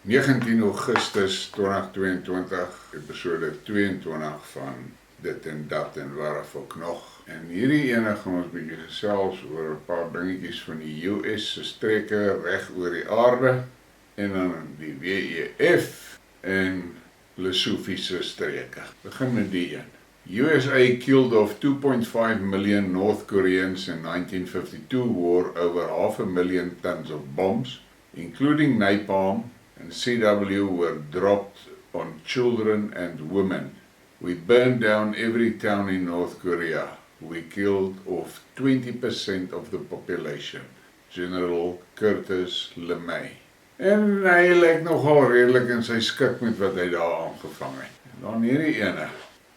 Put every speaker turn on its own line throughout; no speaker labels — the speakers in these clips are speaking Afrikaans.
19 Augustus 2022, episode 22 van dit en dat en waaraf ook nog. En hierdie ene gaan ons bietjie gesels oor 'n paar dingetjies van die US se streke reg oor die aarde en dan die WEF en Lesufi se streke. Begin met die een. USA killed off 2.5 million North Koreans in 1952 war over 500,000 tons of bombs, including napalm, and CW were dropped on children and women. We burned down every town in North Korea. We killed off 20% of the population. General Curtis LeMay. En hy lyk nogal redelik in sy skik met wat hy daar aangevang het. Dan hierdie ene.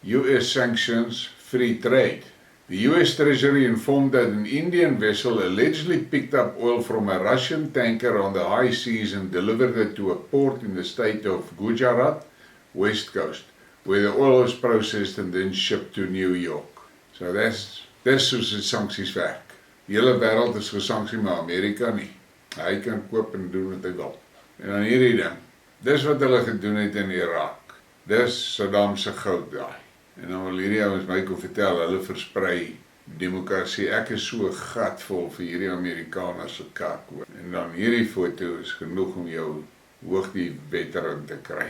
US sanctions, free trade. The US Treasury informed that an Indian vessel allegedly picked up oil from a Russian tanker on the high seas and delivered it to a port in the state of Gujarat, West Coast, where the oil was processed and then shipped to New York. So dis soos die sanksies werk. Die hele wêreld is gesanksie, maar Amerika nie. Hy kan koop en doen wat hy wil. En dan hierdie ding. Dis wat hulle gedoen het in Irak. Dis Saddam se goud daai. En dan wil hierdie ouens my kon vertel, hulle versprei demokrasie. Ek is so gatvol vir hierdie Amerikaners se kak hoor. En dan hierdie foto is genoeg om jou hoog die veteran te kry.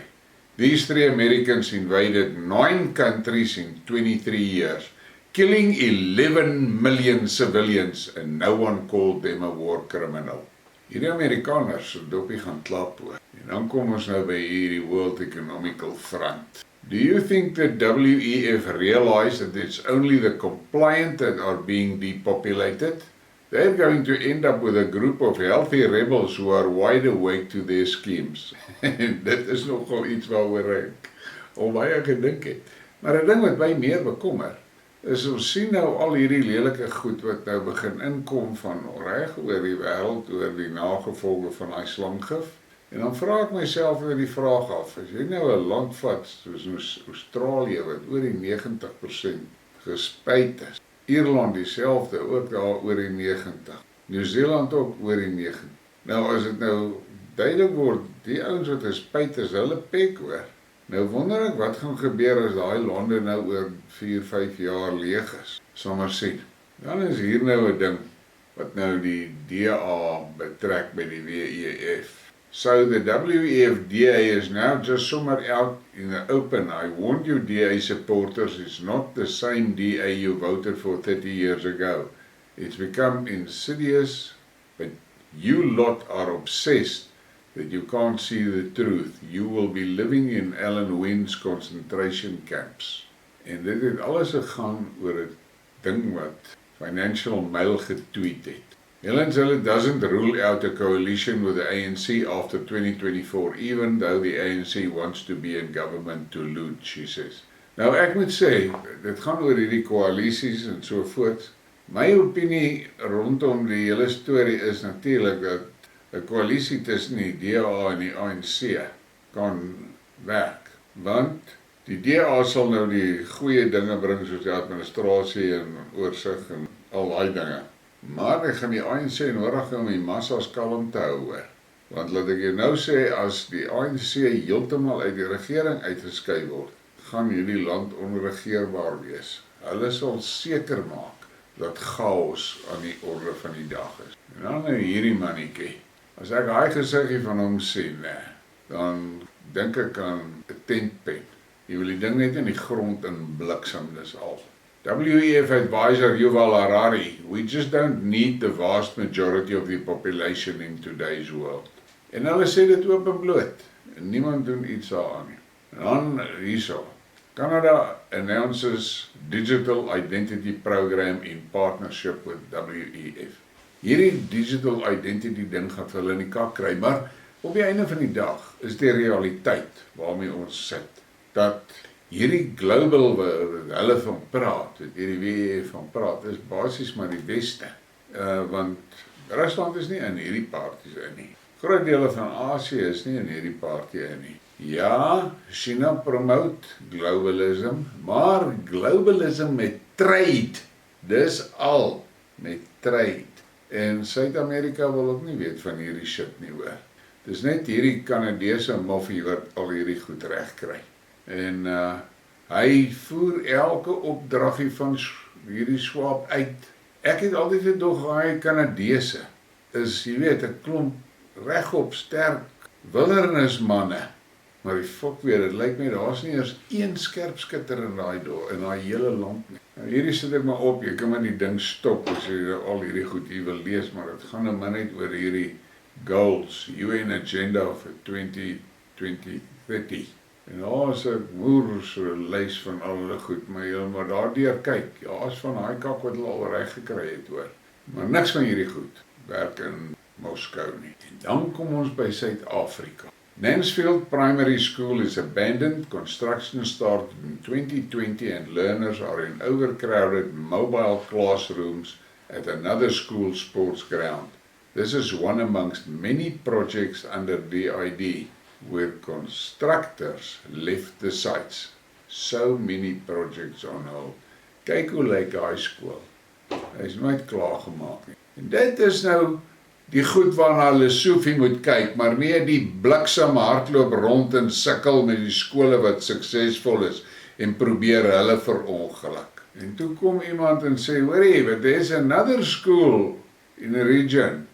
These 3 Americans invaded 9 countries in 23 years, killing 11 million civilians and no one called them a war criminal. Hierdie Amerikaners se dopie gaan klap hoor. En dan kom ons nou by hierdie World Economical Front. Do you think the WEF realize that it's only the compliant that are being depopulated? They're going to end up with a group of healthy rebels who are wide awake to their schemes. En dit is nogal iets waaroor ek al baie gedink het. Maar 'n ding wat my meer bekommer, is ons sien nou al hierdie lelike goed wat nou begin inkom van reg oor die wêreld, oor die nagevolge van daai slanggif. En dan vra ek myself weer die vraag af, as jy nou 'n land vat soos Australië wat oor die 90% gespuit is, Ierland dieselfde, ook daar oor die 90%, Nieu-Seeland ook oor die 90%. Nou as dit nou duidelik word, die ouens wat gespuit is, hulle pek hoor. Nou wonder ek wat gaan gebeur as daai lande nou oor 4-5 jaar leeg is, sal maar sien. Dan is hier nou 'n ding wat nou die DA betrek by die WEF. So the WEF DA is now just somewhere out in the open. I warned you DA supporters, it's not the same DA you voted for 30 years ago. It's become insidious, but you lot are obsessed that you can't see the truth. You will be living in Alan Wynne's concentration camps. En dit het alles gegaan oor 'n ding wat Financial Mail getweet het. Helen Zille doesn't rule out a coalition with the ANC after 2024, even though the ANC wants to be in government to loot, she says. Nou ek moet sê, dit gaan oor hierdie koalisies en so voort. My opinie rondom die hele storie is natuurlik dat 'n koalisie tussen die DA en die ANC kan werk, want die DA sal nou die goeie dinge bring soos die administrasie en oorsig en al daai dinge. Maar ek gaan die ANC nodig om die massas kalm te hou hoor. Want laat ek jou nou sê, as die ANC heeltemal uit die regering uitgeskuif word, gaan hierdie land onregeerbaar wees. Hulle sal seker maak dat chaos aan die orde van die dag is. En dan nou hierdie mannetjie. As ek daai gesiggie van hom sien, dan dink ek aan 'n tentpen. Jy wil die ding net in die grond in bliksem, dis al. WEF advisor Yuval Harari, we just don't need the vast majority of the population in today's world. En hulle sê dit oop en bloot, en niemand doen iets daaraan nie. En dan hierso, Canada announces digital identity program in partnership with WEF. Hierdie digital identity ding gaan vir hulle in die kak kry, maar op die einde van die dag is die realiteit waarmee ons sit, dat hierdie global waar hulle van praat, hierdie WEF van praat, is basies maar die beste. Want Rusland is nie in hierdie parties in nie. Groot dele van Asië is nie in hierdie party in nie. Ja, China promote globalism, maar globalism met trade, dis al met trade. En Suid-Amerika wil ook nie weet van hierdie shit nie hoor. Dis net hierdie Kanadese moffie wat al hierdie goed reg kry. En hy voer elke opdragie van hierdie swaap uit. Ek het altyd gedog hy Kanadese is, jy weet, 'n klomp regop sterk wildernismanne. Maar die fok weer, dit lyk my daar's nie eers een skerpskutter in daai hele land nie. Nou hierdie sit ek maar op, jy kan maar die ding stop as jy al hierdie goed hier wil lees, maar dit gaan nou maar net oor hierdie goals, UN Agenda vir 2030. En daar is 'n moerse lys van al hulle goed, maar jy moet daardeur kyk. Ja, is van daai kak wat hulle al reg gekry het hoor. Maar niks van hierdie goed werk in Moskou nie. En dan kom ons by Suid-Afrika. Mansfield Primary School is abandoned. Construction started in 2020 and learners are in overcrowded mobile classrooms at another school sports ground. This is one amongst many projects under DID where constructors left the sites. So many projects on hold. Kyk hoe lyk daai skool. Hy is nooit klaar gemaak nie. En dit is nou die goed waarna Lesufi moet kyk, maar nie die bliksem hardloop rond en sukkel met die skole wat suksesvol is en probeer hulle verongeluk. En toe kom iemand en sê, hoorie, but there's another school in a region,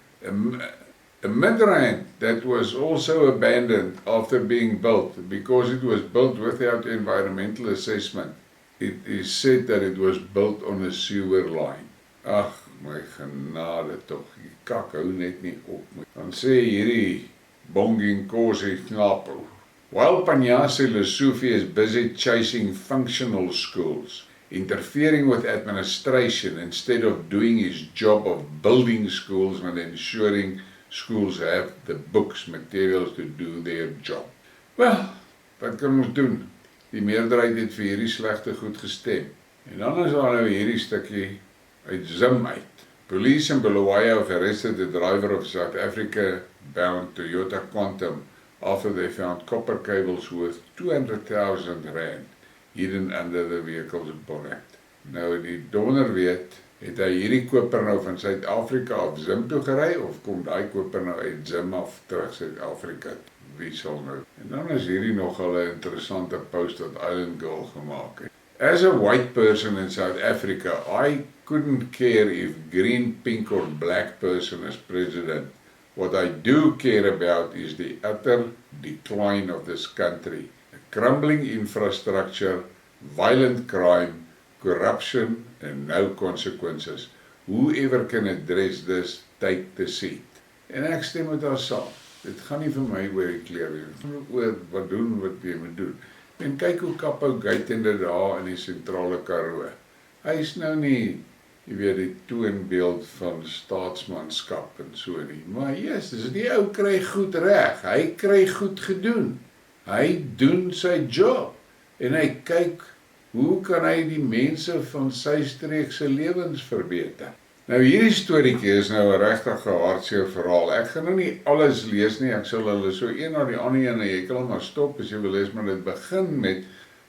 a midrand that was also abandoned after being built because it was built without environmental assessment. It is said that it was built on a sewer line. Ag, my genade tog, die kak hou net nie op. Dan sê hierdie Bonging Kosi knapo, while Panyasi Lesufi is busy chasing functional schools, interfering with administration instead of doing his job of building schools and ensuring schools have the books, materials to do their job. Wel, wat kan ons doen? Die meerderheid het vir hierdie slegte goed gestem. En dan is daar nou hierdie stukkie uit Zim uit. Police in Bulawayo have arrested the driver of South Africa-bound Toyota Quantum after they found copper cables worth 200,000 rand hidden under the vehicle's bonnet. Nou die donder weet, het hy hierdie koper nou van Suid-Afrika af Zim toe gery, of kom daai koper nou uit Zim af terug Suid-Afrika? Wie sal nou? En dan is hierdie nogal 'n interessante post wat Island Girl gemaak het. As a white person in South Africa, I couldn't care if green, pink or black person is president. What I do care about is the utter decline of this country. A crumbling infrastructure, violent crime, corruption and no consequences. Whoever can address this, take the seat. En ek stem met haar saam. Dit gaan nie vir my oor die kleur nie. Dit gaan oor wat doen wat jy moet doen. En kyk hoe Kapo Geitende daar in die sentrale Karoo. Hy is nou nie, jy weet, die toonbeeld van staatsmanskap en so nie. Maar yes, die ou kry goed reg. Hy kry goed gedoen. Hy doen sy job. En hy kyk, hoe kan hy die mense van sy streek se lewens verbeter? Nou hierdie storieetjie is nou 'n regtig hartseer verhaal. Ek gaan nou nie alles lees nie, ek sal hulle so een na die ander en jy kan hom maar stop as jy wil lees, maar dit begin met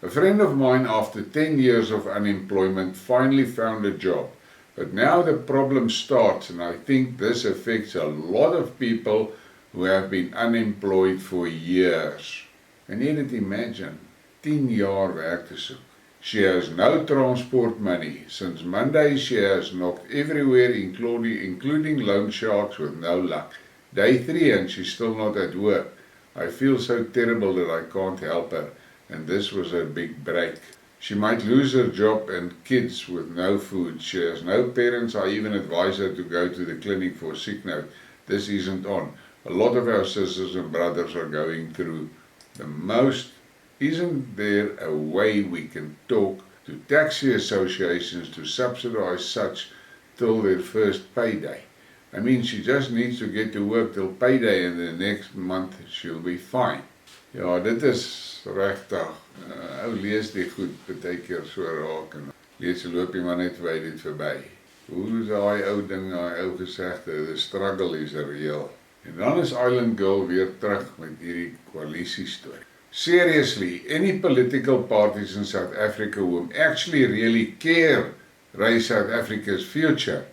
a friend of mine after 10 years of unemployment finally found a job. But now the problem starts and I think this affects a lot of people who have been unemployed for years. And you can imagine, 10 jaar werk te soek. She has no transport money. Since Monday, she has knocked everywhere, including loan sharks with no luck. Day 3 and she's still not at work. I feel so terrible that I can't help her, and this was her big break. She might lose her job and kids with no food. She has no parents. I even advise her to go to the clinic for a sick note. This isn't on. A lot of our sisters and brothers are going through the most. Isn't there a way we can talk to taxi associations to subsidize such till their first payday? I mean, she just needs to get to work till payday and the next month she'll be fine. Ja, dit is regtig. Ou lees die goed baie keer so raak en lees loop jy maar net by dit verby. Hoe is daai ou ding, daai ou gesegde, the struggle is real. En dan is Island Girl weer terug met hierdie koalisie storie. Seriously, any political parties in South Africa who actually really care raise South Africa's future?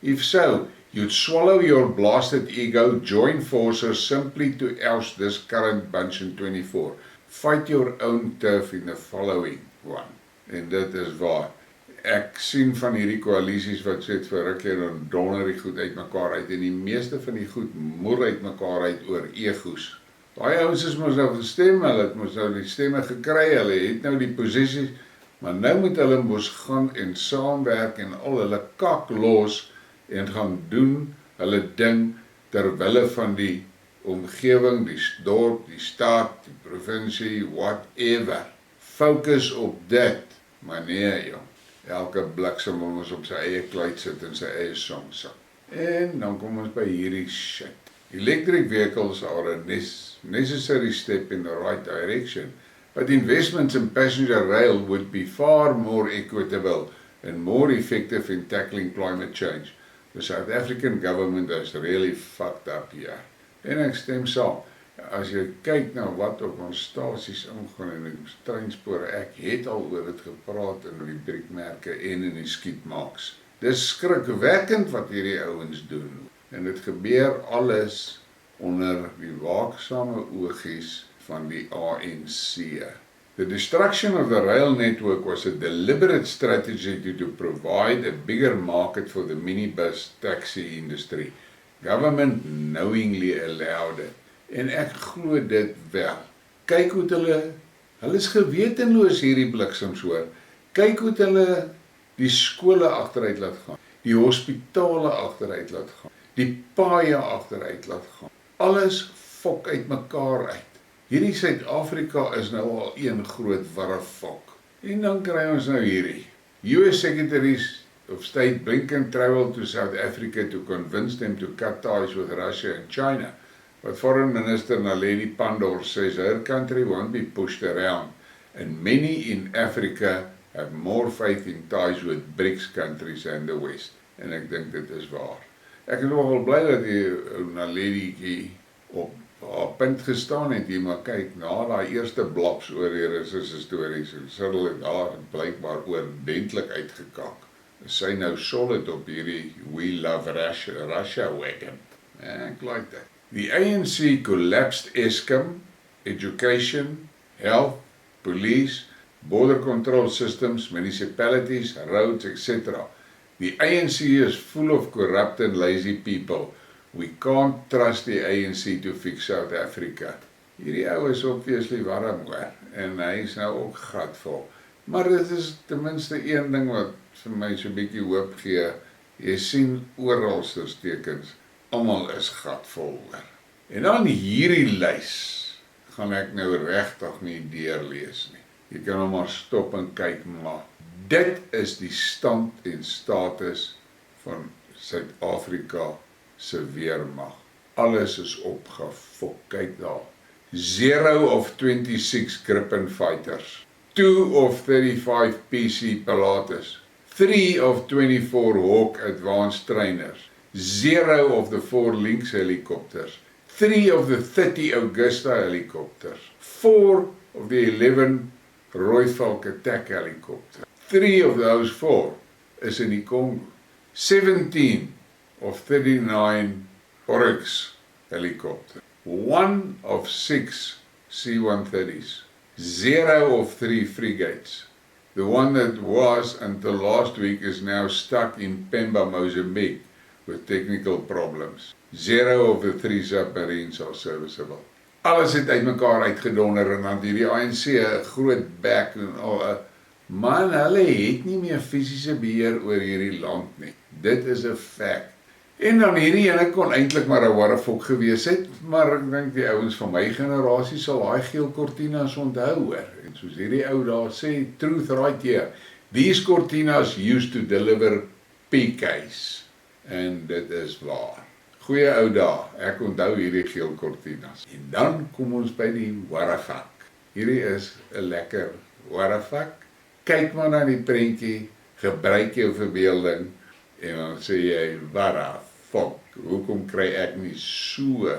If so, You'd swallow your blasted ego, join forces simply to oust this current bunch in 24. Fight your own turf in the following one. En dit is waar. Ek sien van hierdie koalisies wat sê vir ruk hier en donder die goed uit mekaar uit en die meeste van die goed moer uit mekaar uit oor egos. Daai ouens is mos nou gestem, hulle het mos nou die stemme gekry, hulle het nou die posisies, maar nou moet hulle mos gaan en saamwerk en al hulle kak los en gaan doen hulle ding terwille van die omgewing, die dorp, die staat, die provinsie, whatever. Focus op dit, maar nee jong. Elke bliksem moet ons op sy eie kluit sit en sy eie song sing. En dan kom ons by hierdie shit. Electric vehicles are a necessary step in the right direction, but investments in passenger rail would be far more equitable and more effective in tackling climate change. The South African government is really fucked up here. En ek stem saam. As jy kyk na wat op ons stasies ingaan en die treinspore, ek het al oor dit gepraat in die Briekmerke en in die Skidmarks. Dis skrikwekkend wat hierdie ouens doen. En dit gebeur alles onder die waaksame oogies van die ANC. The destruction of the rail network was a deliberate strategy to provide a bigger market for the minibus taxi industry. Government knowingly allowed it. En ek glo dit wel. Kyk hoe hulle is gewetenloos hierdie bliksems hoor. Kyk hoe hulle die skole agteruit laat gaan, die hospitale agteruit laat gaan, die paaie agteruit laat gaan. Alles fok uit mekaar uit. Hierdie Suid-Afrika is nou al een groot warrefok. En dan kry ons nou hierdie. US Secretaries of State Blinken traveled to South Africa to convince them to cut ties with Russia and China. But Foreign Minister Naledi Pandor says her country won't be pushed around, and many in Africa have more faith in ties with BRICS countries and the West. En ek dink dit is waar. Ek is nogal bly dat die Naledi op haar punt gestaan het hier, maar kyk, na daai eerste blaps oor die Russiese stories, sal dit daar blykbaar oordentlik uitgekak. Sy nou solid op hierdie We Love Russia wagon. Ek like dit. The ANC collapsed Eskom, education, health, police, border control systems, municipalities, roads, etc. The ANC is full of corrupt and lazy people. We can't trust the ANC to fix South Africa. Hierdie ou is obviously warm hoor, en hy is nou ook gatvol. Maar dit is ten minste een ding wat vir my so 'n bietjie hoop gee. Jy sien oralsters tekens. Almal is gatvol hoor. En dan hierdie lys gaan ek nou regtig nie deurlees nie. Jy kan hom maar stop en kyk, maar dit is die stand en status van Suid-Afrika se weermag. Alles is opgefok, kyk daar. 0 of 26 Gripen fighters, 2 of 35 PC Pilatus, 3 of 24 Hawk advanced trainers, 0 of the 4 Lynx helicopters, 3 of the 30 Augusta helicopters, 4 of the 11 Rooivalk attack helicopters. 3 of those 4 is in die Congo. 17 of 39 Oryx helicopters. 1 of 6 C-130s. 0 of 3 frigates. The one that was until last week is now stuck in Pemba, Mozambique with technical problems. 0 of the 3 submarines are serviceable. Alles het uit mekaar uitgedonder en dan hierdie ANC 'n groot bek en al 'n man, hulle het nie meer fisiese beheer oor hierdie land nie. Dit is 'n feit. En dan hierdie ene kon eintlik maar 'n warrefok gewees het, maar ek dink die ouens van my generasie sal daai geel cortinas onthou hoor. En soos hierdie ou daar sê, truth right here. These cortinas used to deliver PK's. En dit is waar. Goeie ou dae, ek onthou hierdie geel cortinas. En dan kom ons by die warrefak. Hierdie is 'n lekker warrefak. Kyk maar na die prentjie, gebruik jou verbeelding en dan sê jy, warrefak, hoekom kry ek nie so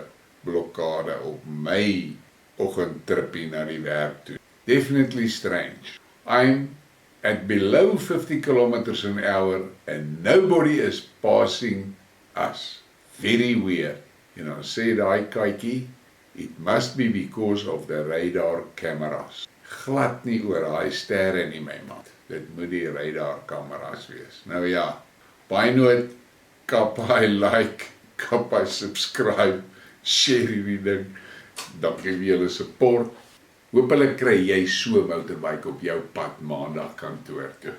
blokkade op my oggendtrippie na die werk toe? Definitely strange. I'm at below 50 kilometers an hour and nobody is passing as. Very weird. En dan sê daai katjie, it must be because of the radar cameras. Glad nie oor daai sterre nie, my man. Dit moet die radar kameras wees. Nou ja, baie nooit, kap hy like, kap hy subscribe, share hierdie ding. Dankie vir julle support. Hoop hulle kry jy so motorbike op jou pad maandag kantoor toe.